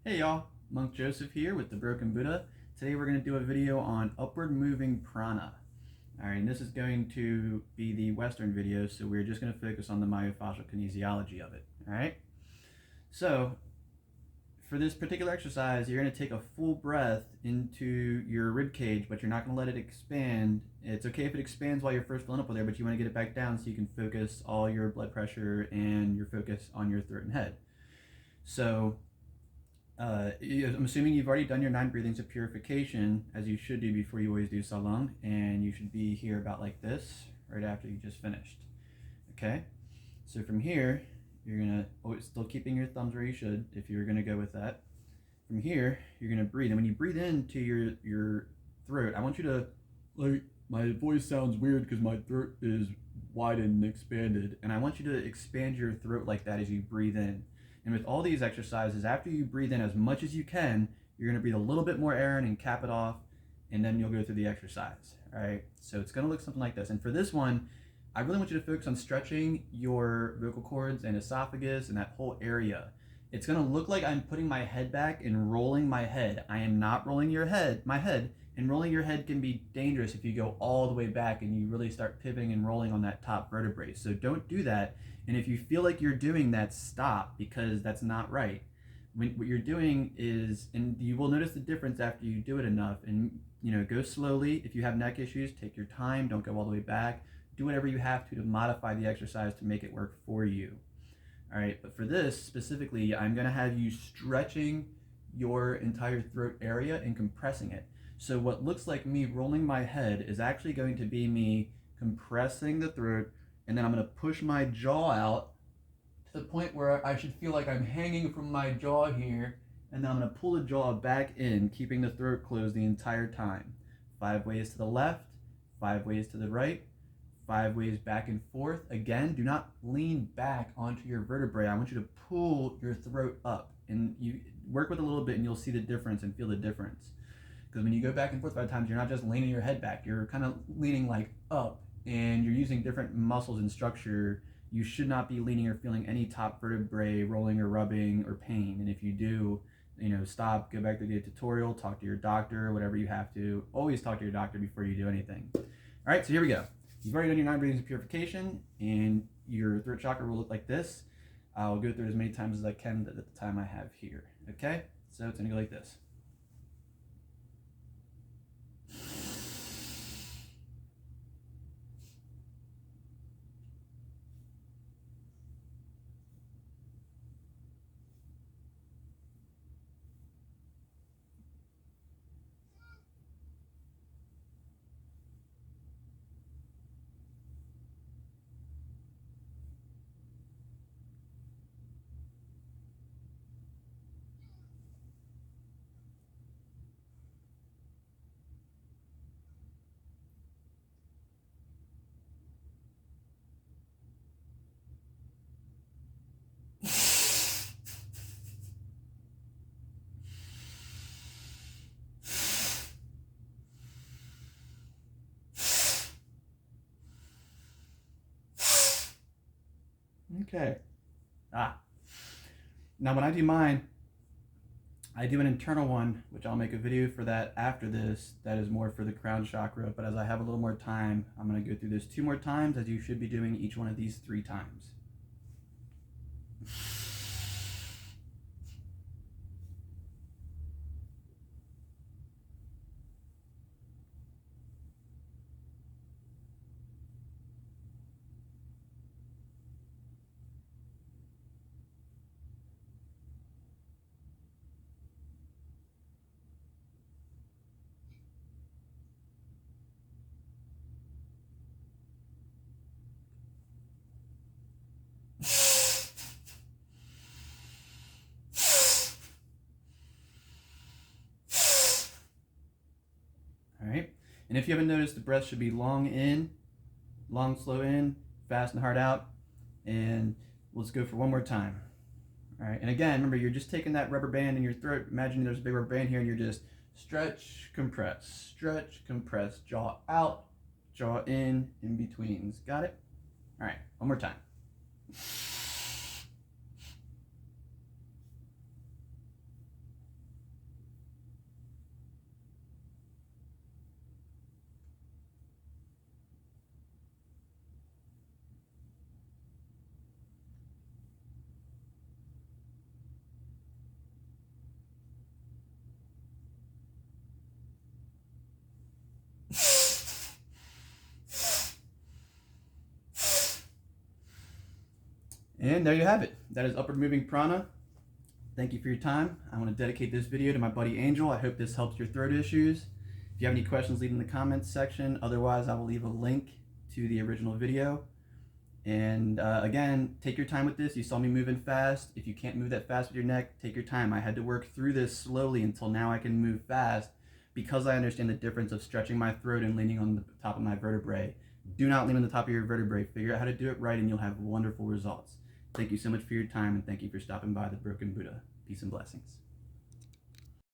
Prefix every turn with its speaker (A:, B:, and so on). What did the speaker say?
A: Hey y'all, Monk Joseph here with the Broken Buddha. Today we're going to do a video on upward moving prana. Alright, and this is going to be the Western video, so we're just going to focus on the myofascial kinesiology of it. Alright, so for this particular exercise, you're going to take a full breath into your rib cage, but you're not going to let it expand. It's okay if it expands while you're first filling up with air, but you want to get it back down so you can focus all your blood pressure and your focus on your throat and head. So I'm assuming you've already done your 9 breathings of purification, as you should do before you always do salung, and you should be here about like this right after you just finished. Okay, so from here, you're gonna still keeping your thumbs where you should if you're gonna go with that. From here, you're gonna breathe, and when you breathe into your throat, I want you to, like, my voice sounds weird because my throat is widened and expanded, and I want you to expand your throat like that as you breathe in. And with all these exercises, after you breathe in as much as you can, you're going to breathe a little bit more air in and cap it off, and then you'll go through the exercise. All right, so it's going to look something like this. And for this one, I really want you to focus on stretching your vocal cords and esophagus and that whole area. It's going to look like I'm putting my head back and rolling my head. I am not rolling my head, and rolling your head can be dangerous if you go all the way back and you really start pivoting and rolling on that top vertebrae. So don't do that. And if you feel like you're doing that, stop, because that's not right. What you're doing is, and you will notice the difference after you do it enough, and go slowly. If you have neck issues, take your time, don't go all the way back. Do whatever you have to modify the exercise to make it work for you. All right, but for this specifically, I'm gonna have you stretching your entire throat area and compressing it. So what looks like me rolling my head is actually going to be me compressing the throat, and then I'm going to push my jaw out to the point where I should feel like I'm hanging from my jaw here, and then I'm going to pull the jaw back in, keeping the throat closed the entire time. 5 ways to the left, 5 ways to the right, 5 ways back and forth. Again, do not lean back onto your vertebrae. I want you to pull your throat up, and you work with a little bit and you'll see the difference and feel the difference. Because when you go back and forth, by the times you're not just leaning your head back, you're kind of leaning like up, and you're using different muscles and structure. You should not be leaning or feeling any top vertebrae rolling or rubbing or pain. And if you do, stop, go back to the tutorial, talk to your doctor, whatever you have to. Always talk to your doctor before you do anything. All right, so here we go. You've already done your 9 breathings of purification, and your throat chakra will look like this. I'll go through it as many times as I can at the time I have here. Okay, so it's gonna go like this. Okay. Now when I do mine, I do an internal one, which I'll make a video for that after this. That is more for the crown chakra, but as I have a little more time, I'm going to go through this 2 more times, as you should be doing each one of these 3 times. All right, and if you haven't noticed, the breath should be long in, long slow in, fast and hard out. And let's go for one more time. All right, and again, remember, you're just taking that rubber band in your throat. Imagine there's a big rubber band here, and you're just stretch, compress, jaw out, jaw in betweens. Got it? All right, one more time. And there you have it. That is upward moving prana. Thank you for your time. I want to dedicate this video to my buddy Angel. I hope this helps your throat issues. If you have any questions, leave them in the comments section. Otherwise, I will leave a link to the original video. And again, take your time with this. You saw me moving fast. If you can't move that fast with your neck, take your time. I had to work through this slowly until now I can move fast because I understand the difference of stretching my throat and leaning on the top of my vertebrae. Do not lean on the top of your vertebrae. Figure out how to do it right and you'll have wonderful results. Thank you so much for your time, and thank you for stopping by the Broken Buddha. Peace and blessings.